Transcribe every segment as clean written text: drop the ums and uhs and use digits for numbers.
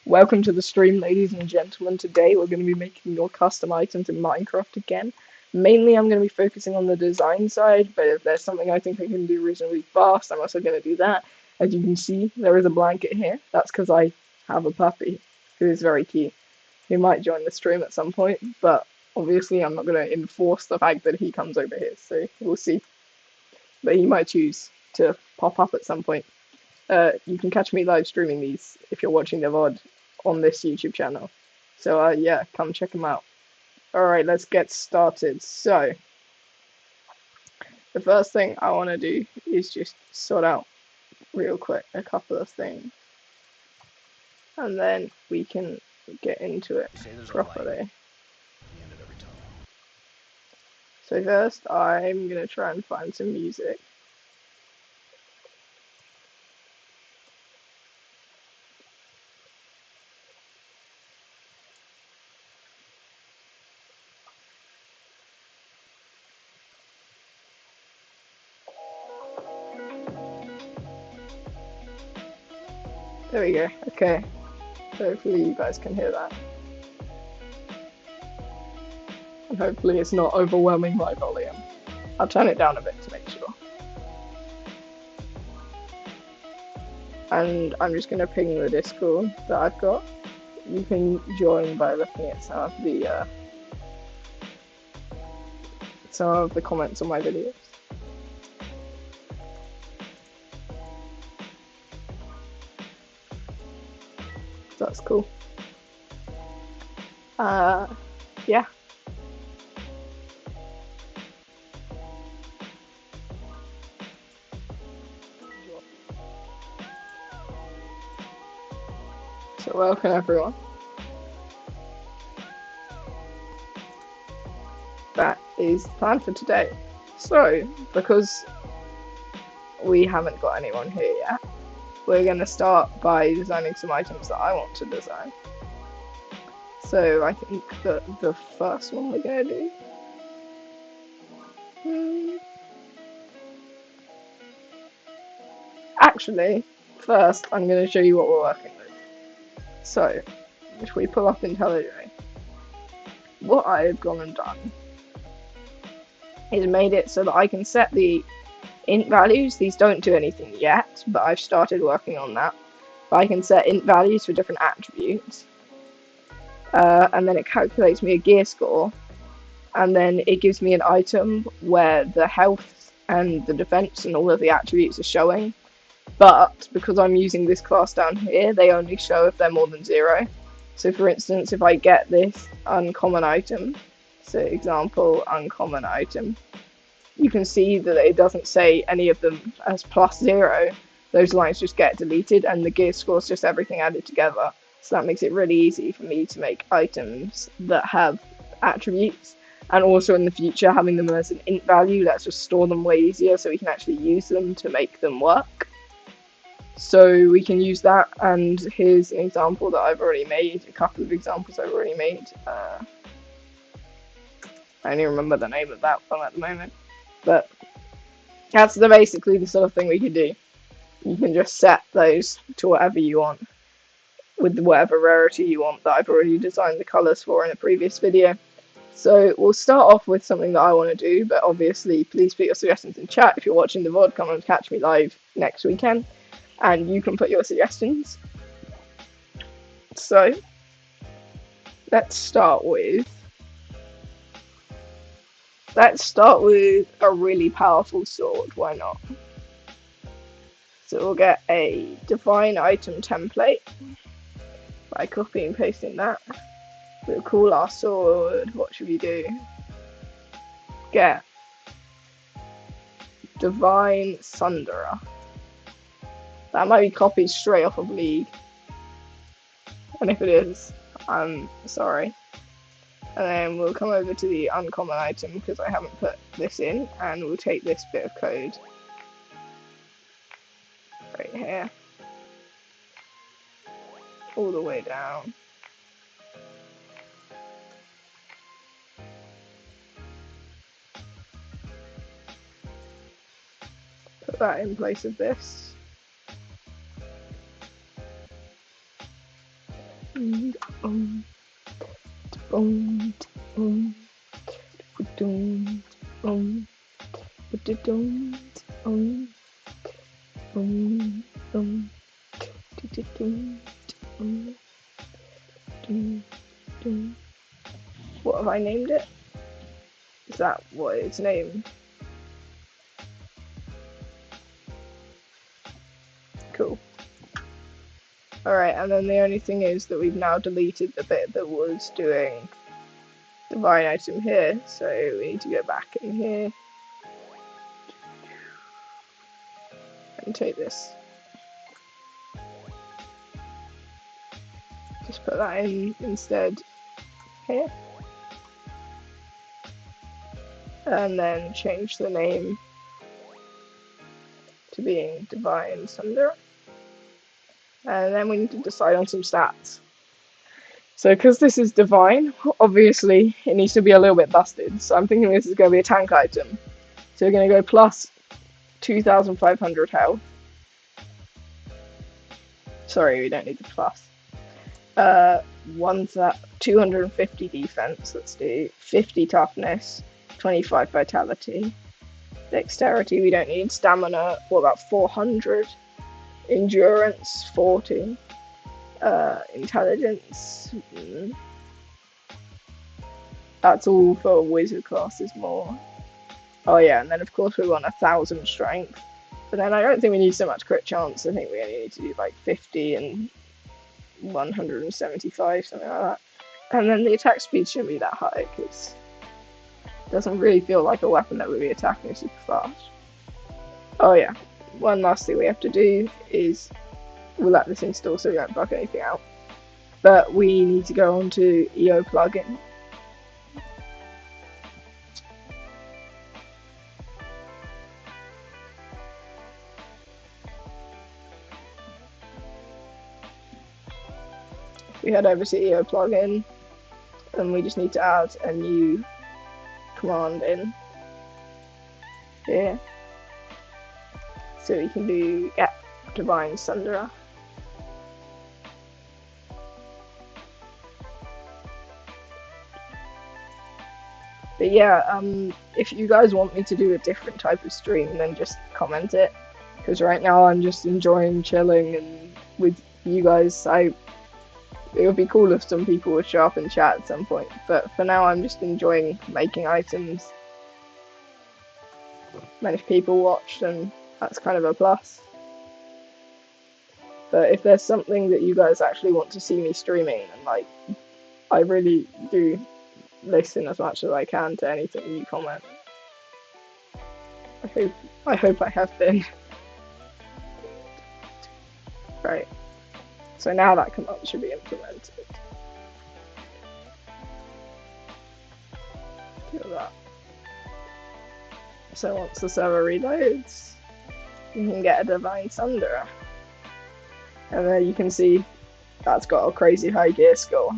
Welcome to the stream, ladies and gentlemen. Today we're going to be making your custom items in Minecraft again. Mainly I'm going to be focusing on the design side, but if there's something I think I can do reasonably fast, I'm also going to do that. As you can see, there is a blanket here. That's because I have a puppy who is very cute. He might join the stream at some point, but obviously I'm not going to enforce the fact that he comes over here, so we'll see. But he might choose to pop up at some point. You can catch me live streaming these if you're watching the VOD on this YouTube channel. So yeah, come check them out. Alright, let's get started. So, the first thing I want to do is just sort out real quick a couple of things. And then we can get into it properly. So first, I'm going to try and find some music. There we go. Okay. Hopefully you guys can hear that. And hopefully it's not overwhelming my volume. I'll turn it down a bit to make sure. And I'm just going to ping the Discord that I've got. You can join by looking at some of the comments on my videos. That's cool. Yeah. So welcome everyone. That is the plan for today. So, because we haven't got anyone here yet, we're going to start by designing some items that I want to design. So I think that the first one we're going to do... Actually, first I'm going to show you what we're working with. So, if we pull up IntelliJ, what I have gone and done is made it so that I can set the int values. These don't do anything yet, but I've started working on that. But I can set int values for different attributes. And then it calculates me a gear score. And then it gives me an item where the health and the defense and all of the attributes are showing. But because I'm using this class down here, they only show if they're more than 0. So for instance, if I get this uncommon item, so example, uncommon item, you can see that it doesn't say any of them as +0. Those lines just get deleted and the gear score is just everything added together. So that makes it really easy for me to make items that have attributes. And also in the future, having them as an int value lets us store them way easier so we can actually use them to make them work. So we can use that, and here's an example that I've already made, a couple of examples I've already made. I only remember the name of that one at the moment, but that's basically the sort of thing we can do. You can just set those to whatever you want, with whatever rarity you want that I've already designed the colours for in a previous video. So we'll start off with something that I want to do, but obviously please put your suggestions in chat. If you're watching the VOD, come and catch me live next weekend. And you can put your suggestions. So, let's start with a really powerful sword, why not? So we'll get a divine item template by copying and pasting that. We'll call our sword, what should we do? Get Divine Sunderer. That might be copied straight off of League. And if it is, I'm sorry. And then we'll come over to the uncommon item because I haven't put this in, and we'll take this bit of code right here all the way down. Put that in place of this. What have I named it? Is that what it's named? Cool. Alright, and then the only thing is that we've now deleted the bit that was doing divine item here, so we need to go back in here and take this. Just put that in instead here. And then change the name to being Divine Thunder. And then we need to decide on some stats. So because this is divine, obviously it needs to be a little bit busted. So I'm thinking this is going to be a tank item. So we're going to go plus 2,500 health. Sorry, we don't need the plus. 250 defense. Let's do 50 toughness, 25 vitality. Dexterity we don't need. Stamina, what about 400? Endurance, 40. Intelligence, that's all for wizard classes more. Oh yeah, and then of course we want 1,000 strength. But then I don't think we need so much crit chance. I think we only need to do like 50 and 175, something like that. And then the attack speed shouldn't be that high because it doesn't really feel like a weapon that would be attacking super fast. Oh yeah, one last thing we have to do is we'll let this install so we don't bug anything out. But we need to go on to EO plugin. We head over to EO plugin and we just need to add a new command in here. So we can do Divine Sunderer. But yeah, if you guys want me to do a different type of stream, then just comment it. Because right now I'm just enjoying chilling and with you guys. It would be cool if some people would show up and chat at some point. But for now, I'm just enjoying making items. And if people watch, then that's kind of a plus. But if there's something that you guys actually want to see me streaming, then like, I really do listen as much as I can to anything you comment. I hope I have been. Right. So now that command should be implemented. Do that. So once the server reloads, you can get a Divine Thunderer. And then you can see that's got a crazy high gear score.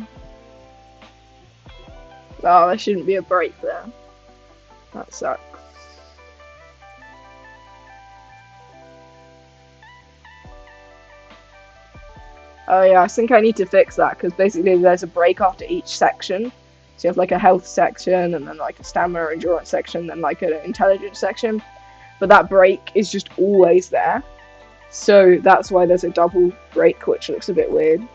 Oh, there shouldn't be a break there. That sucks. Oh yeah, I think I need to fix that because basically there's a break after each section. So you have like a health section and then like a stamina endurance section, then like an intelligence section. But that break is just always there. So that's why there's a double break, which looks a bit weird.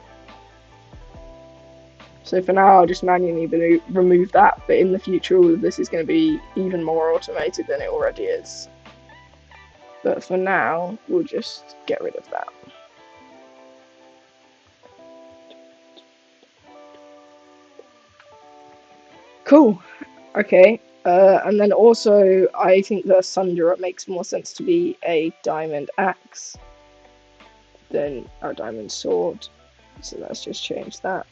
So for now, I'll just manually remove that, but in the future, all of this is going to be even more automated than it already is. But for now, we'll just get rid of that. Cool. Okay. And then also, I think the Sunderer makes more sense to be a diamond axe than a diamond sword. So let's just change that.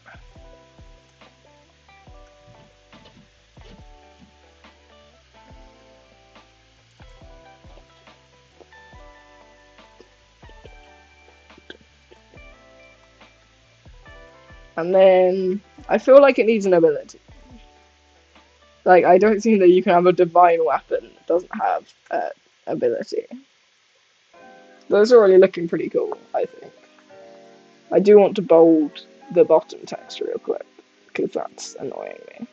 And then I feel like it needs an ability. Like, I don't think that you can have a divine weapon that doesn't have ability. Those are already looking pretty cool, I think. I do want to bold the bottom text real quick, because that's annoying me.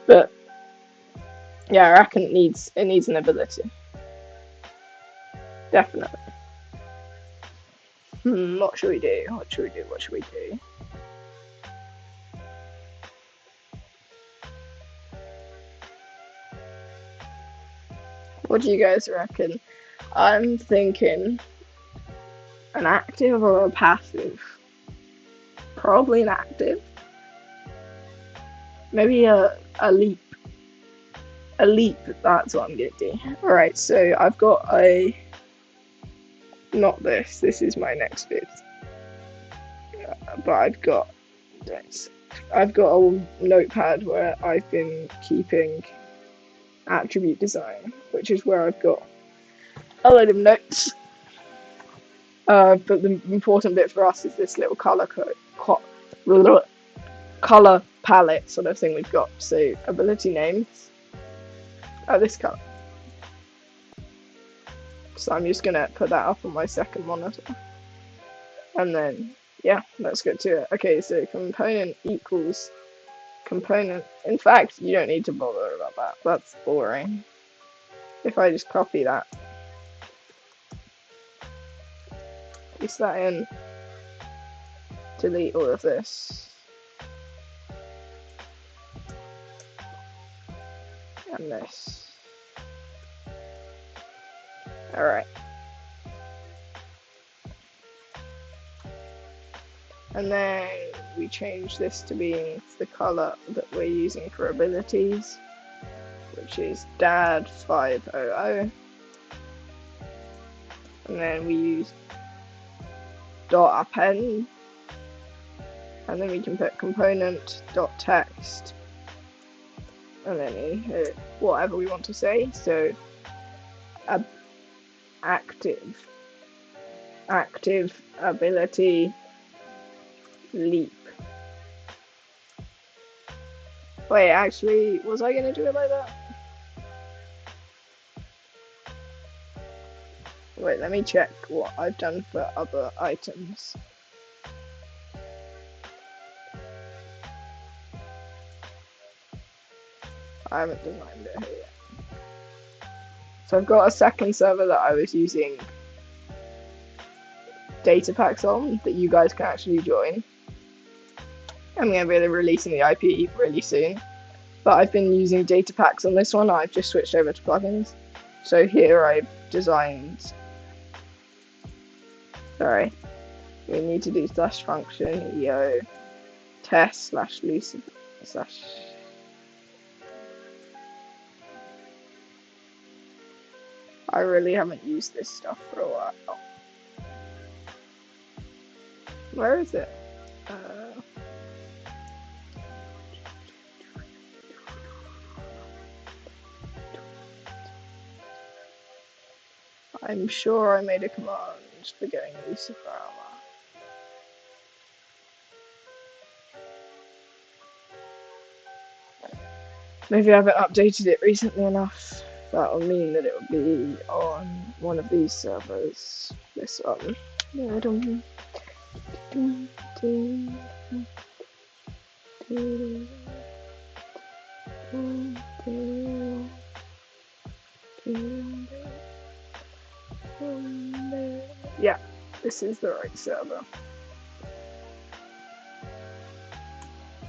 But yeah, I reckon it needs an ability. Definitely. What should we do? What should we do? What should we do? What do you guys reckon? I'm thinking an active or a passive. Probably an active. Maybe a leap. A leap, that's what I'm gonna do. Alright, so I've got a... Not this, this is my next bit. But I've got this. I've got a notepad where I've been keeping attribute design, which is where I've got a load of notes. But the important bit for us is this little color palette sort of thing we've got. So ability names. Oh, this color. So I'm just gonna put that up on my second monitor. And then, yeah, let's get to it. Okay, so component equals component. In fact, you don't need to bother about that. That's boring. If I just copy that, paste that in, delete all of this, and this. Alright. And then we change this to being the color that we're using for abilities, which is DAD 500. And then we use dot append, and then we can put component dot text, and then in here whatever we want to say. So active ability leap. Wait, actually, was I gonna do it like that? Wait, let me check what I've done for other items. I haven't designed it here yet. So I've got a second server that I was using data packs on that you guys can actually join. I'm going to be releasing the IP really soon. But I've been using data packs on this one. I've just switched over to plugins. So here I've designed... Sorry. We need to do slash function eo test slash lucid slash... I really haven't used this stuff for a while. Where is it? I'm sure I made a command for getting Lucifer armor. Maybe I haven't updated it recently enough. That will mean that it will be on one of these servers. This one. Yeah, this is the right server.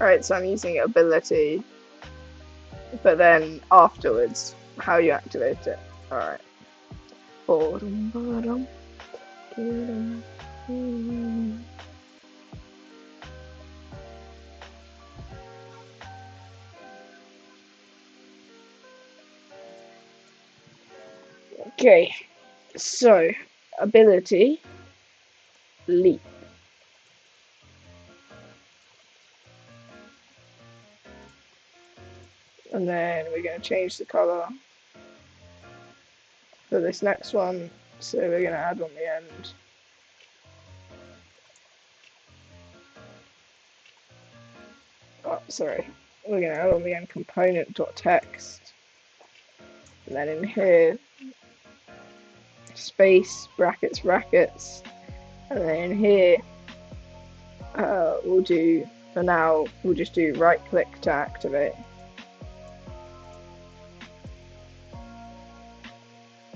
Alright, so I'm using ability, but then afterwards, how you activate it. Alright. Okay, so ability leap. And then we're going to change the color for this next one. So we're going to add on the end. Oh, sorry. We're going to add on the end component.text. And then in here, space, brackets, brackets. And then in here, we'll do, for now, we'll just do right click to activate.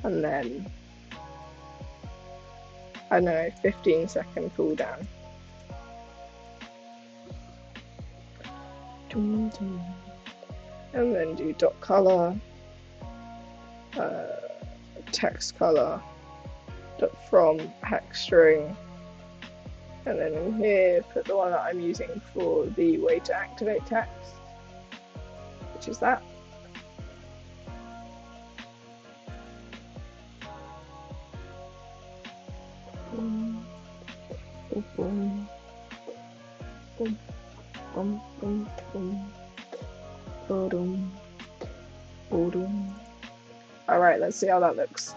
And then, I don't know, 15-second cooldown. And then do dot color, text color, dot from hex string, and then in here put the one that I'm using for the way to activate text, which is that. Alright, let's see how that looks.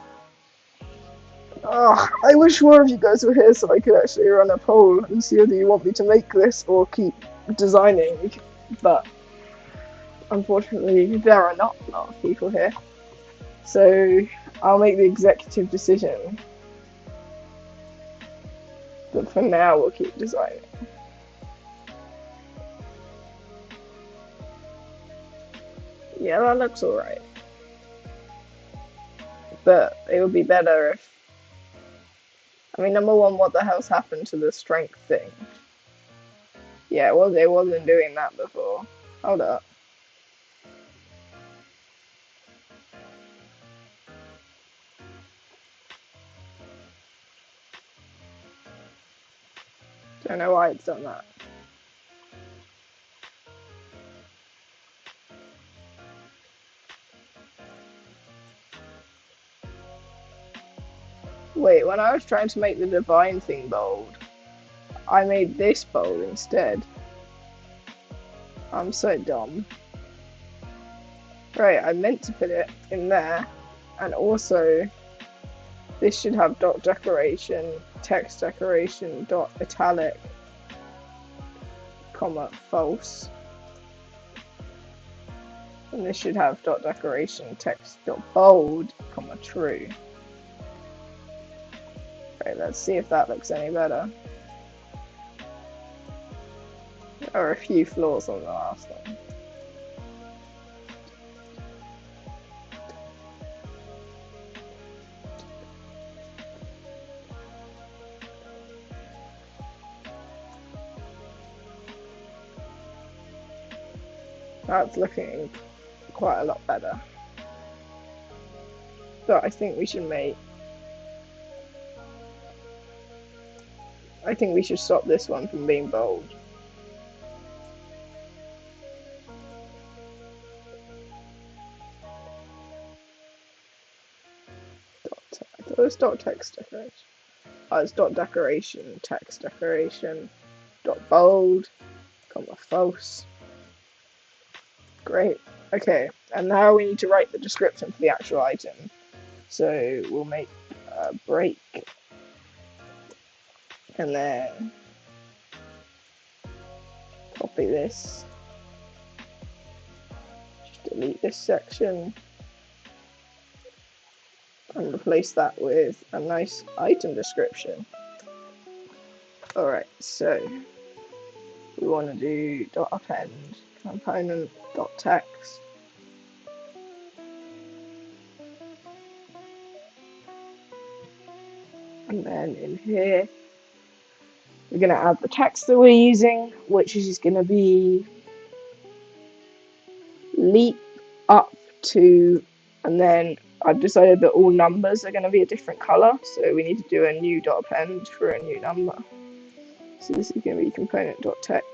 Oh, I wish more of you guys were here so I could actually run a poll and see whether you want me to make this or keep designing, but unfortunately there are not a lot of people here. So I'll make the executive decision. But for now we'll keep designing. Yeah, that looks alright. But it would be better if... I mean, number one, what the hell's happened to the strength thing? Yeah, well, it wasn't doing that before. Hold up. Don't know why it's done that. Wait, when I was trying to make the divine thing bold, I made this bold instead. I'm so dumb. Right, I meant to put it in there, and also this should have dot decoration, text decoration, dot italic, comma, false. And this should have dot decoration, text, dot bold, comma, true. Right, let's see if that looks any better. There are a few flaws on the last one. That's looking quite a lot better. But I think we should make... I think we should stop this one from being bold. I thought it was dot text decoration. Oh, it's dot decoration, text decoration, dot bold, comma false. Great. Okay, and now we need to write the description for the actual item. So we'll make a break, and then copy this. Just delete this section and replace that with a nice item description. Alright, so we want to do dot append component dot text. And then in here, we're going to add the text that we're using, which is going to be leap up to, and then I've decided that all numbers are going to be a different color, so we need to do a new dot append for a new number. So this is going to be component dot text.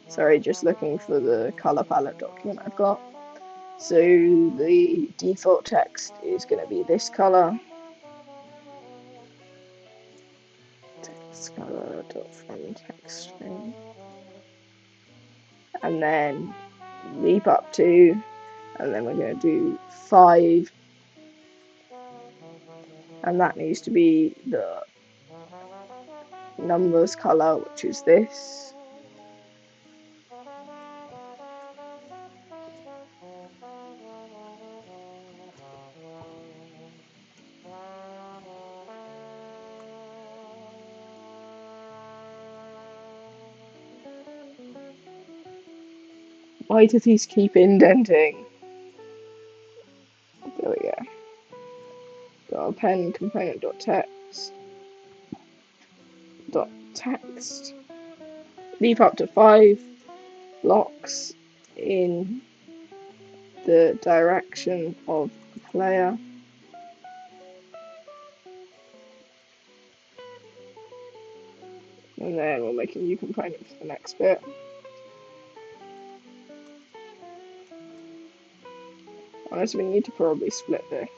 Sorry, just looking for the color palette document I've got. So the default text is going to be this color. Text color dot from text string. And then leap up to, and then we're going to do 5, and that needs to be the numbers color, which is this. Why do these keep indenting? There we go. Got a pen component.text. Text. Leave up to 5 blocks in the direction of the player. And then we'll make a new component for the next bit. Honestly, we need to probably split this.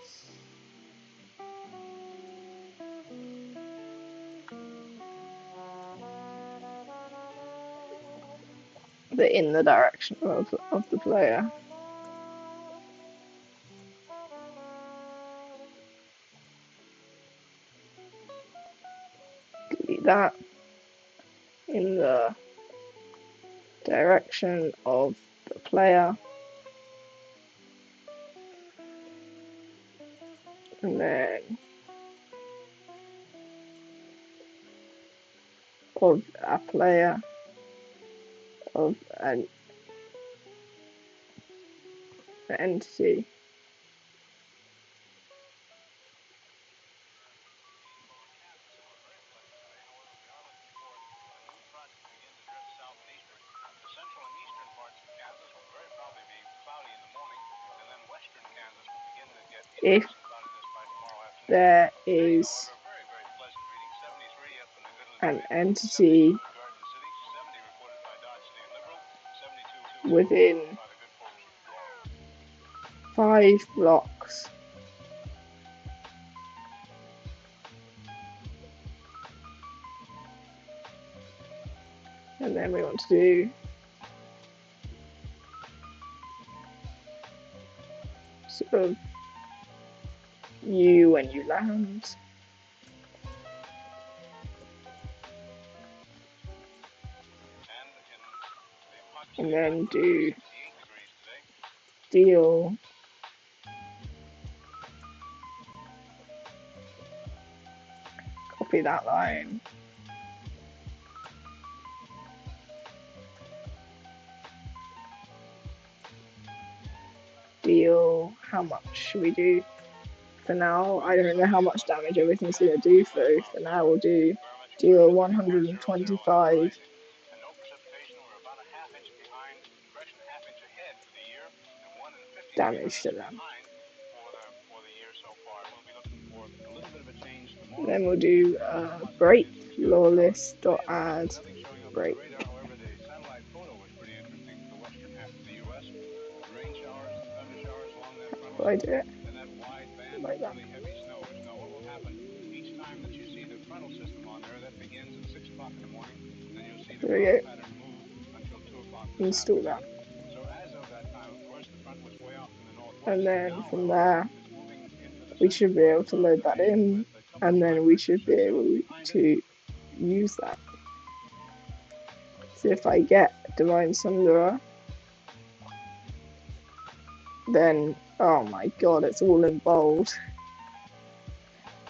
In the direction of the player. Delete that. In the direction of the player. And then of a player of an entity. If there is an entity within 5 blocks and then we want to do sort of you when you land. And then do deal copy that line. Deal, how much should we do? For now, I don't know how much damage everything's going to do, so for now we'll do deal 125 damage to them. And then we'll do break, lawless.add break. Will I do it? Like that. There we go. Install that. And then from there, we should be able to load that in, and then we should be able to use that. So if I get Divine Sunderer, then, oh my god, it's all in bold.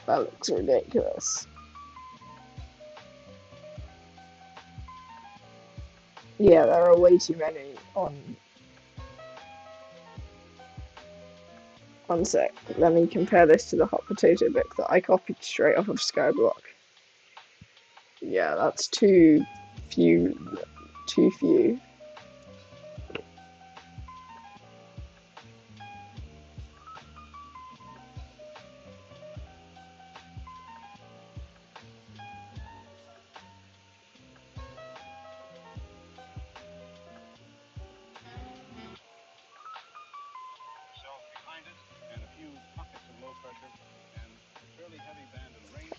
That looks ridiculous. Yeah, there are way too many on. One sec, let me compare this to the Hot Potato book that I copied straight off of Skyblock. Yeah, that's too few.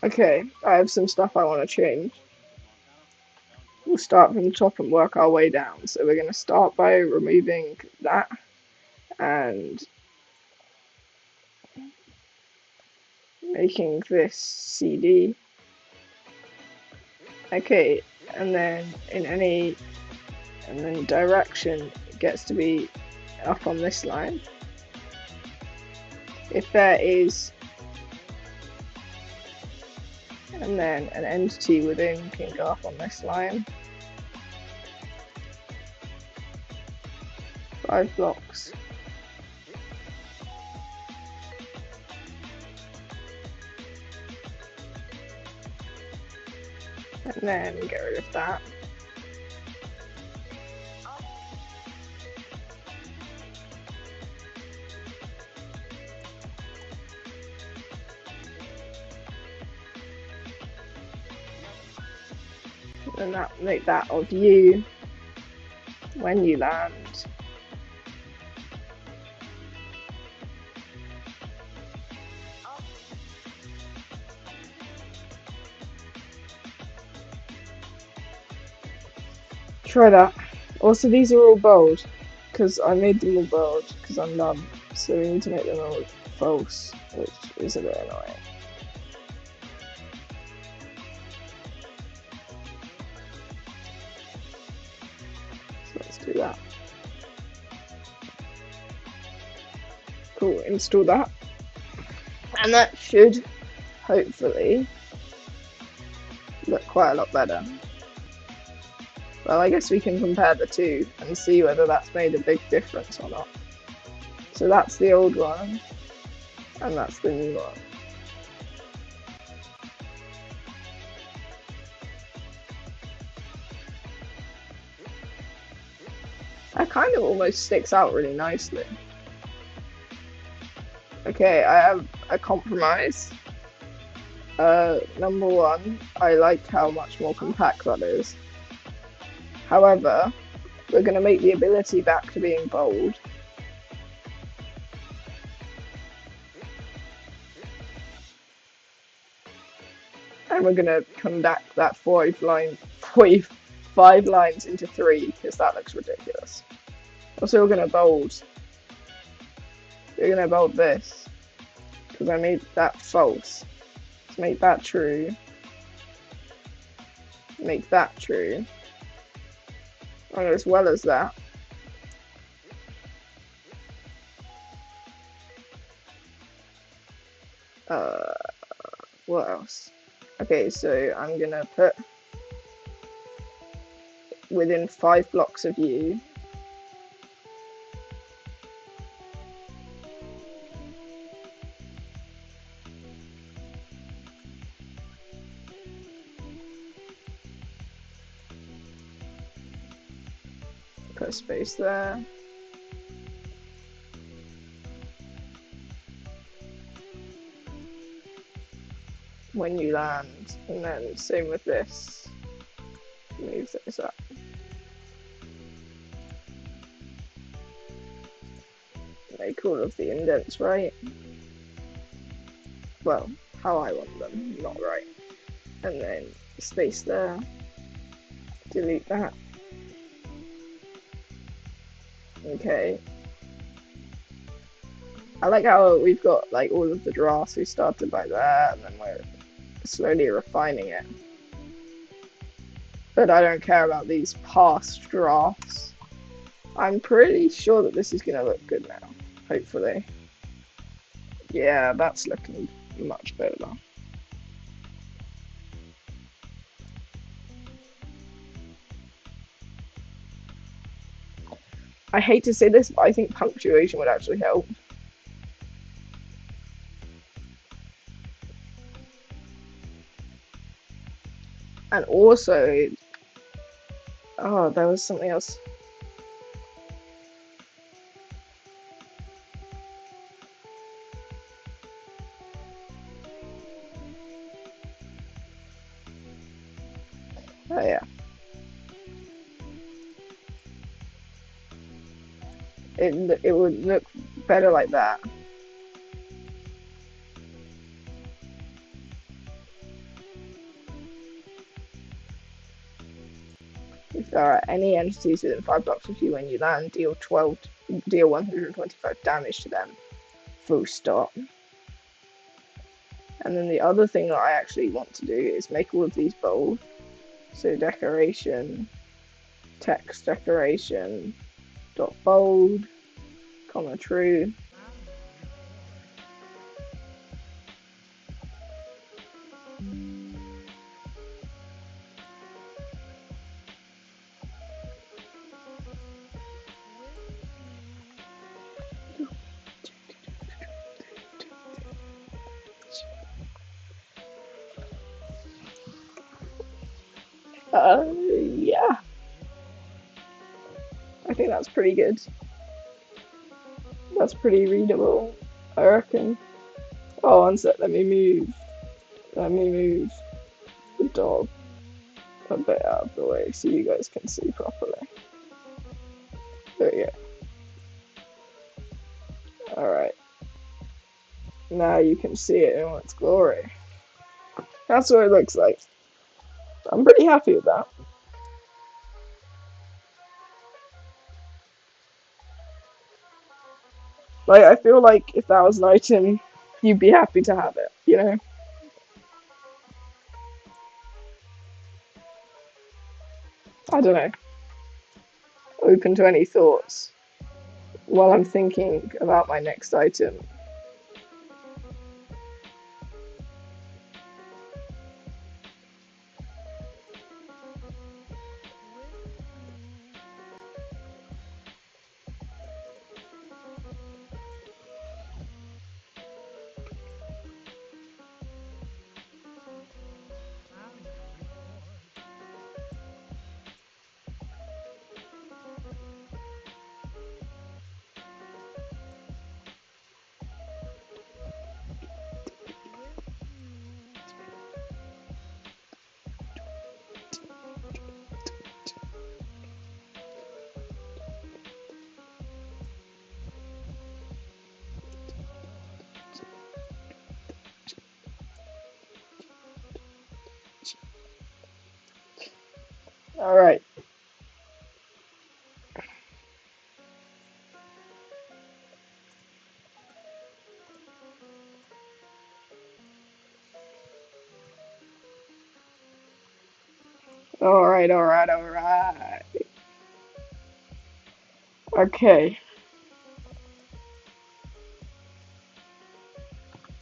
Okay, I have some stuff I want to change. We'll start from the top and work our way down. So we're going to start by removing that and making this CD. Okay, and then direction gets to be up on this line. If there is, and then an entity within can go up on this line. 5 blocks. And then get rid of that. And that make that of you when you land. Try that. Also, these are all bold because I made them all bold because I'm dumb. So we need to make them all false, which is a bit annoying. So let's do that. Cool, install that. And that should hopefully look quite a lot better. Well, I guess we can compare the two and see whether that's made a big difference or not. So that's the old one, and that's the new one. That kind of almost sticks out really nicely. Okay, I have a compromise. Number one, I like how much more compact that is. However, we're going to make the ability back to being bold. And we're going to conduct that 5 lines into 3 because that looks ridiculous. Also, we're going to bold. We're going to bold this because I made that false. Let's make that true. Make that true. And as well as that, what else? Okay, so I'm gonna put within 5 blocks of you. Put a space there. When you land, and then same with this. Move this up. Make all of the indents right. Well, how I want them, not right. And then space there. Delete that. Okay. I like how we've got like all of the drafts. We started like that, and then we're slowly refining it. But I don't care about these past drafts. I'm pretty sure that this is gonna look good now. Hopefully. Yeah, that's looking much better now. I hate to say this, but I think punctuation would actually help. And also, oh, there was something else. Oh yeah. It would look better like that. If there are any entities within 5 blocks of you when you land, deal 125 damage to them. Full stop. And then the other thing that I actually want to do is make all of these bold. So decoration, text decoration, dot bold, comma true. Yeah, I think that's pretty good. That's pretty readable, I reckon. Oh, one sec, let me move. Let me move the dog a bit out of the way so you guys can see properly. There we go. Alright. Now you can see it in all its glory. That's what it looks like. I'm pretty happy with that. Like, I feel like if that was an item, you'd be happy to have it, you know? I don't know. Open to any thoughts while I'm thinking about my next item. Alright. Alright. Okay.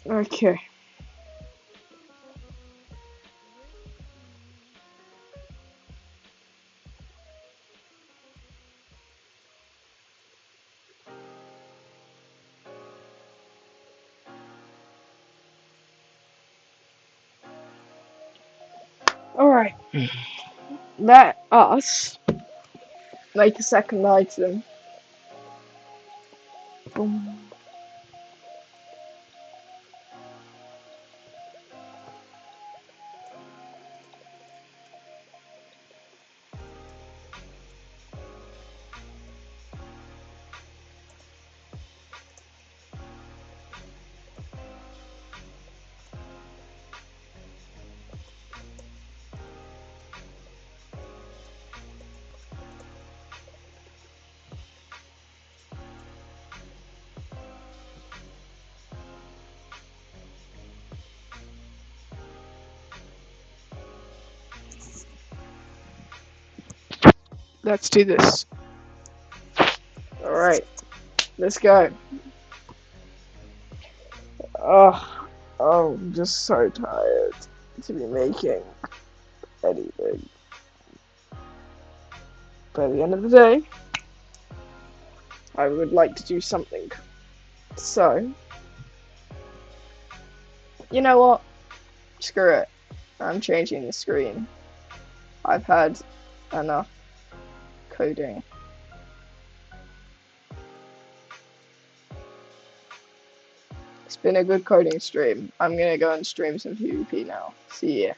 Okay. Alright. Let us make a second item. Boom. Let's do this. Alright. Let's go. Oh, I'm just so tired to be making anything. But at the end of the day, I would like to do something. So, you know what? Screw it. I'm changing the screen. I've had enough coding. It's been a good coding stream. I'm gonna go and stream some PvP now. See ya.